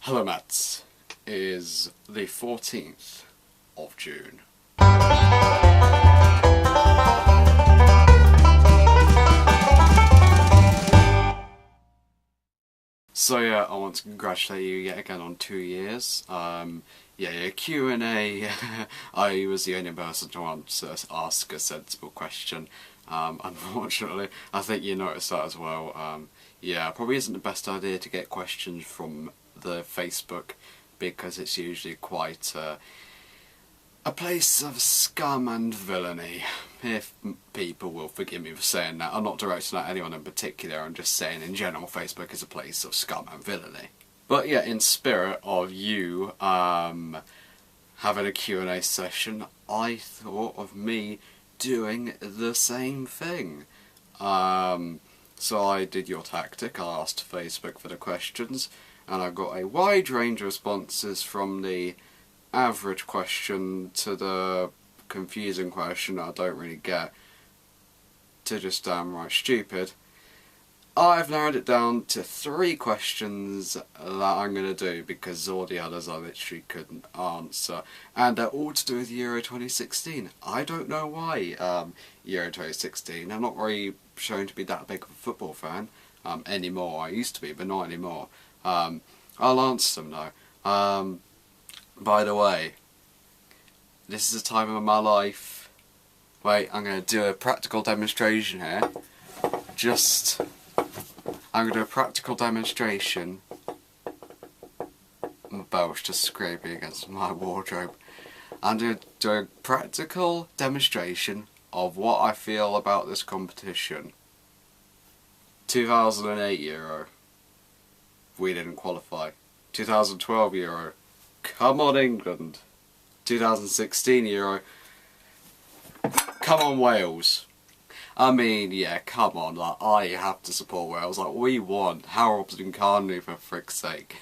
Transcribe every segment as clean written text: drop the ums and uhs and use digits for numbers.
Hello mates, it is the 14th of June. So yeah, I want to congratulate you yet again on 2 years. Your Q&A, I was the only person to ask a sensible question. Unfortunately, I think you noticed that as well. Yeah, probably isn't the best idea to get questions from the Facebook because it's usually quite a place of scum and villainy, if people will forgive me for saying that. I'm not directing at anyone in particular, I'm just saying in general Facebook is a place of scum and villainy. But yeah, in spirit of you having a Q&A session, I thought of me doing the same thing. So I did your tactic, I asked Facebook for the questions, and I got a wide range of responses from the average question to the confusing question that I don't really get, to just downright stupid. I've narrowed it down to 3 questions that I'm going to do because all the others I literally couldn't answer, and they're all to do with Euro 2016. I don't know why Euro 2016. I'm not really shown to be that big of a football fan anymore. I used to be, but not anymore. I'll answer them though. By the way, this is a time of my life. Wait, I'm going to do a practical demonstration here. I'm going to do a practical demonstration. My belt's just scraping against my wardrobe. I'm going to do a practical demonstration of what I feel about this competition. 2008 Euro. We didn't qualify. 2012 Euro. Come on England. 2016 Euro. Come on Wales. I mean, yeah, come on, like, I have to support Wales, like, we won, Harold and Carney for frick's sake,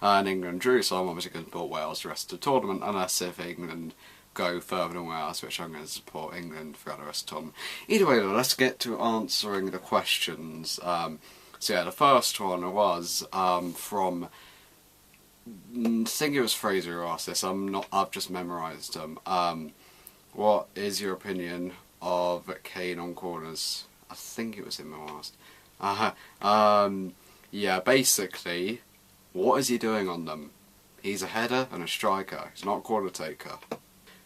and England drew, so I'm obviously going to support Wales the rest of the tournament, unless if England go further than Wales, which I'm going to support England throughout the rest of the tournament. Either way, though, let's get to answering the questions. So yeah, the first one was from, I think it was Fraser who asked this, I've just memorised them. What is your opinion of Kane on corners? I think it was him who asked. Yeah, basically, what is he doing on them? He's a header and a striker. He's not a corner taker.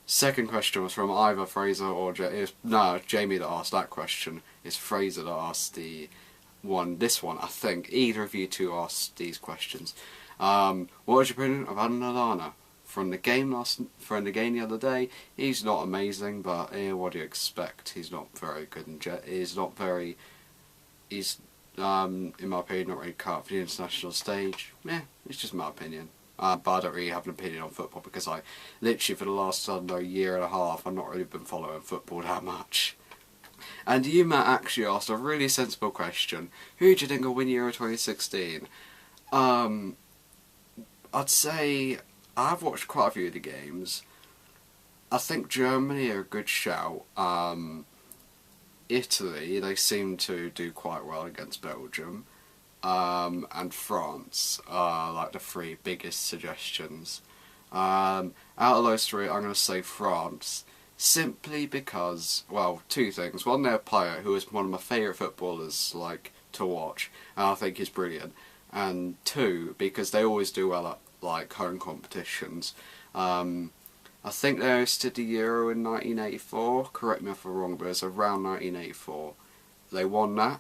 Second question was from either Fraser or Jamie that asked that question. It's Fraser that asked this one, I think. Either of you two asked these questions. What was your opinion of Adam Lallana? From the game the other day, he's not amazing, but what do you expect? He's not very good he's in my opinion not really cut out for the international stage. Yeah, it's just my opinion. But I don't really have an opinion on football because I literally for the last year and a half I've not really been following football that much. And you, Matt, actually asked a really sensible question. Who do you think will win Euro 2016? I'd say I've watched quite a few of the games. I think Germany are a good shout. Italy, they seem to do quite well against Belgium. And France are like the 3 biggest suggestions. Out of those 3, I'm going to say France. Simply because, well, 2 things. One, they're a player who is one of my favourite footballers to watch, and I think he's brilliant. And 2, because they always do well at home competitions. I think they hosted the Euro in 1984, correct me if I'm wrong, but it's around 1984. They won that.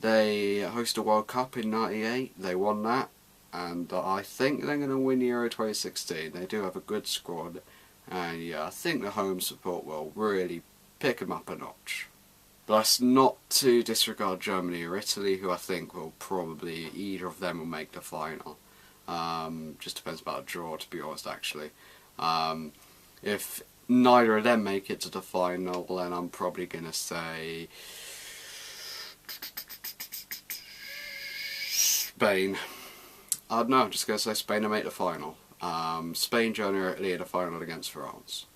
They hosted a World Cup in 98, they won that. And I think they're going to win Euro 2016. They do have a good squad. And yeah, I think the home support will really pick them up a notch. But that's not to disregard Germany or Italy, who I think will probably, either of them will make the final. Just depends about a draw, to be honest, actually. If neither of them make it to the final, then I'm probably going to say Spain. I don't know, I'm just going to say Spain to make the final. Spain, Germany or Italy in the final against France.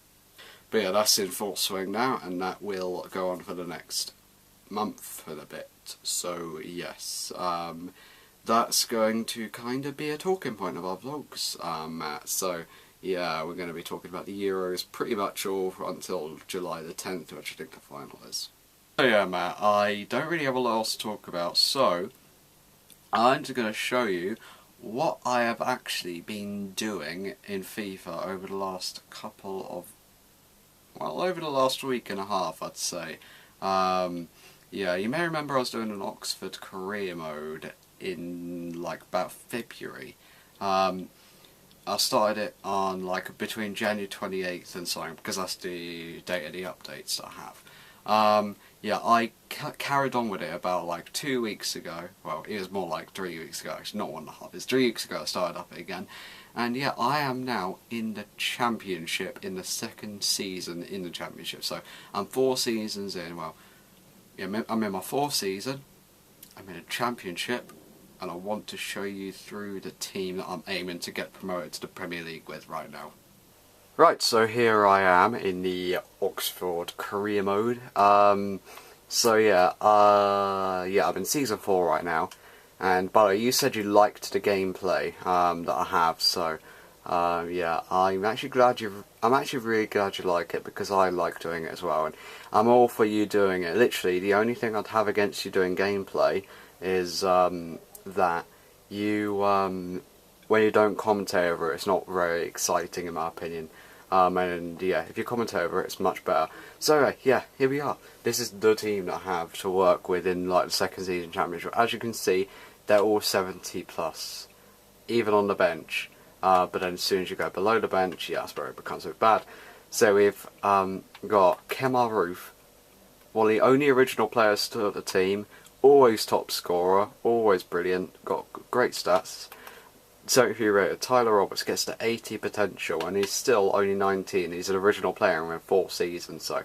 But yeah, that's in full swing now, and that will go on for the next month and a bit. So yes, that's going to kind of be a talking point of our vlogs, Matt. So yeah, we're going to be talking about the Euros pretty much all until July the 10th, which I think the final is. So yeah, Matt, I don't really have a lot else to talk about, so I'm just going to show you what I have actually been doing in FIFA over the last couple of, well, over the last week and a half, I'd say. Yeah, you may remember I was doing an Oxford career mode in like about February. I started it on like between January 28th and so on, because that's the date of the updates I have. Yeah, I carried on with it about like 2 weeks ago. Well, it was more like 3 weeks ago, actually, not 1.5. It's 3 weeks ago I started up it again. And yeah, I am now in the championship, in the second season in the championship. So I'm 4 seasons in. Well, yeah, I'm in my 4th season. I'm in a championship. And I want to show you through the team that I'm aiming to get promoted to the Premier League with right now. Right, so here I am in the Oxford career mode. So yeah, I'm in season 4 right now. And by the way, you said you liked the gameplay that I have, so yeah, I'm actually really glad you like it, because I like doing it as well, and I'm all for you doing it. Literally, the only thing I'd have against you doing gameplay is that you, when you don't commentate over it, it's not very exciting in my opinion. And yeah, if you commentate over it, it's much better. So yeah, here we are. This is the team that I have to work with in like the second season championship. As you can see, they're all 70 plus, even on the bench. But then as soon as you go below the bench, yeah, that's where it becomes a bit bad. So we've got Kemar Roof, one of the only original players still at the team, always top scorer, always brilliant, got great stats. 73 rated. Tyler Roberts gets to 80 potential, and he's still only 19. He's an original player in 4 seasons, so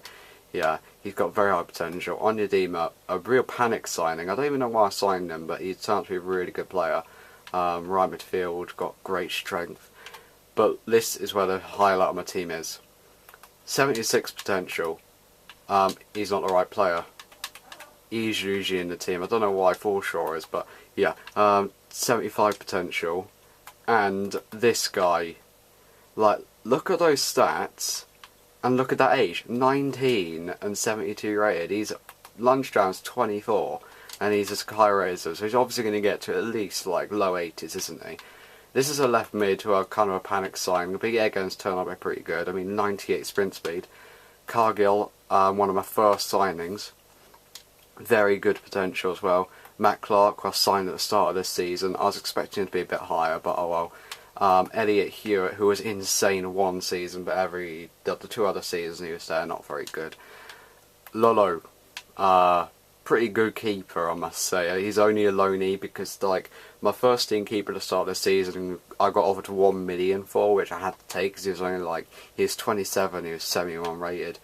yeah, he's got very high potential. Onyedema, a real panic signing. I don't even know why I signed him, but he turned out to be a really good player. Right midfield, got great strength. But this is where the highlight of my team is. 76 potential. He's not the right player. He's usually in the team. I don't know why Forshaw is, but yeah. 75 potential. And this guy, like, look at those stats, and look at that age, 19 and 72 rated. He's Lunchdown's 24, and he's as high rated, so he's obviously going to get to at least like low 80s, isn't he? This is a left mid who are kind of a panic sign. The big air guns turn out pretty good. I mean, 98 sprint speed. Cargill, one of my first signings, very good potential as well. Matt Clark was signed at the start of this season. I was expecting him to be a bit higher, but oh well. Elliot Hewitt, who was insane 1 season, but the 2 other seasons he was there, not very good. Lolo, pretty good keeper, I must say. He's only a loanee because, like, my first team keeper at the start of the season, I got offered 1 million for, which I had to take because he was only like, he was 27, he was 71 rated.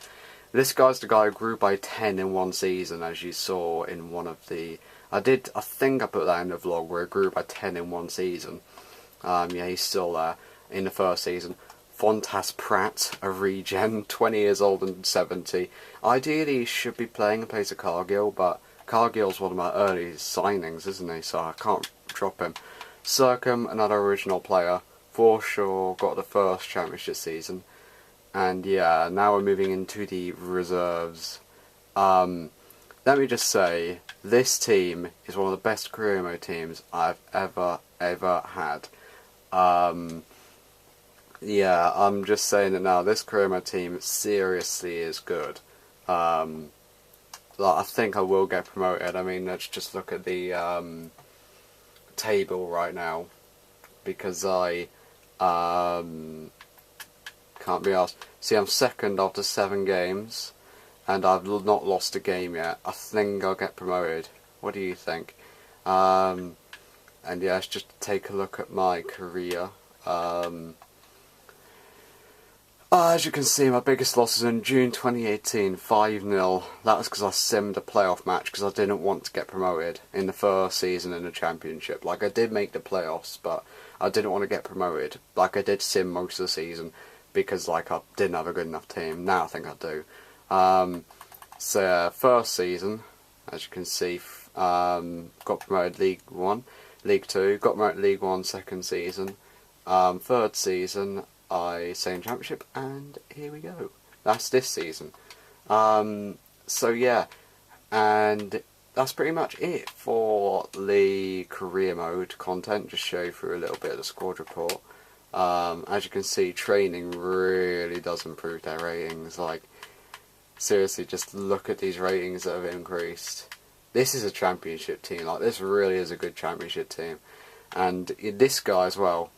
This guy's the guy who grew by 10 in 1 season, as you saw in one of the... I think I put that in the vlog where it grew by 10 in 1 season. Yeah, he's still there in the first season. Fontas Pratt, a regen, 20 years old and 70. Ideally, he should be playing in place of Cargill, but Cargill's one of my early signings, isn't he? So I can't drop him. Circum, another original player. Forshaw got the first championship season. And yeah, now we're moving into the reserves. Let me just say, this team is one of the best career mode teams I've ever had. Yeah, I'm just saying it now. This career mode team seriously is good. Like, I think I will get promoted. I mean, let's just look at the table right now, because I can't be asked. See, I'm second after 7 games. And I've not lost a game yet. I think I'll get promoted. What do you think? And yeah, let's just take a look at my career. As you can see, my biggest loss was in June 2018, 5-0. That was because I simmed a playoff match because I didn't want to get promoted in the first season in the championship. Like, I did make the playoffs, but I didn't want to get promoted. Like, I did sim most of the season because, like, I didn't have a good enough team. Now I think I do. So first season, as you can see, got promoted League 1. League 2, got promoted to League 1 second season. Third season, I stayed in Championship, and here we go. That's this season. So yeah, and that's pretty much it for the career mode content. Just show you through a little bit of the squad report. As you can see, training really does improve their ratings. Like, seriously, just look at these ratings that have increased. This is a championship team. Like, this really is a good championship team. And this guy as well.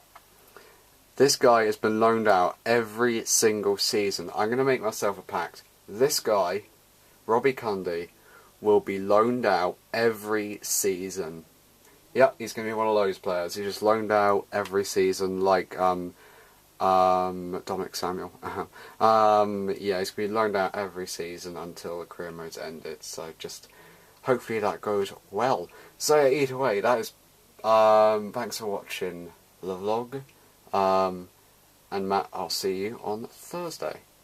This guy has been loaned out every single season. I'm going to make myself a pact. This guy, Robbie Cundy, will be loaned out every season. Yep, he's going to be one of those players. He's just loaned out every season, like Dominic Samuel. Yeah, he's going to be loaned out every season until the career mode's ended. So just hopefully that goes well. So yeah, either way, that is. Thanks for watching the vlog. And Matt, I'll see you on Thursday.